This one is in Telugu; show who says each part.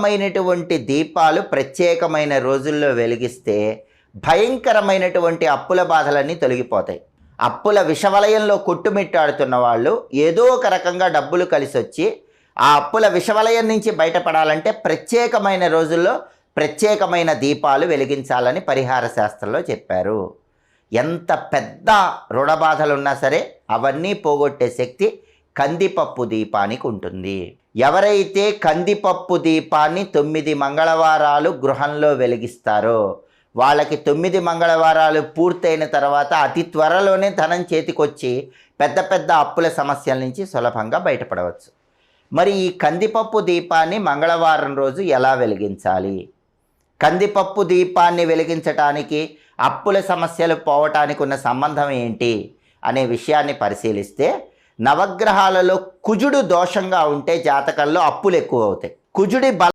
Speaker 1: ప్రత్యేకమైనటువంటి దీపాలు ప్రత్యేకమైన రోజుల్లో వెలిగిస్తే భయంకరమైనటువంటి అప్పుల బాధలన్నీ తొలగిపోతాయి. అప్పుల విషవలయంలో కొట్టుమిట్టాడుతున్న వాళ్ళు ఏదో ఒక రకంగా డబ్బులు కలిసి వచ్చి ఆ అప్పుల విషవలయం నుంచి బయటపడాలంటే ప్రత్యేకమైన రోజుల్లో ప్రత్యేకమైన దీపాలు వెలిగించాలని పరిహార శాస్త్రంలో చెప్పారు. ఎంత పెద్ద రుణ బాధలు ఉన్నా సరే అవన్నీ పోగొట్టే శక్తి కందిపప్పు దీపానికి ఉంటుంది. ఎవరైతే కందిపప్పు దీపాన్ని 9 మంగళవారాలు గృహంలో వెలిగిస్తారో వాళ్ళకి 9 మంగళవారాలు పూర్తయిన తర్వాత అతి త్వరలోనే ధనం చేతికొచ్చి పెద్ద పెద్ద అప్పుల సమస్యల నుంచి సులభంగా బయటపడవచ్చు. మరి ఈ కందిపప్పు దీపాన్ని మంగళవారం రోజు ఎలా వెలిగించాలి? కందిపప్పు దీపాన్ని వెలిగించటానికి అప్పుల సమస్యలు పోవటానికి ఉన్న సంబంధం ఏంటి అనే విషయాన్ని పరిశీలిస్తే, నవగ్రహాలలో కుజుడు దోషంగా ఉంటే జాతకంలో అప్పులు ఎక్కువ అవుతాయి. కుజుడి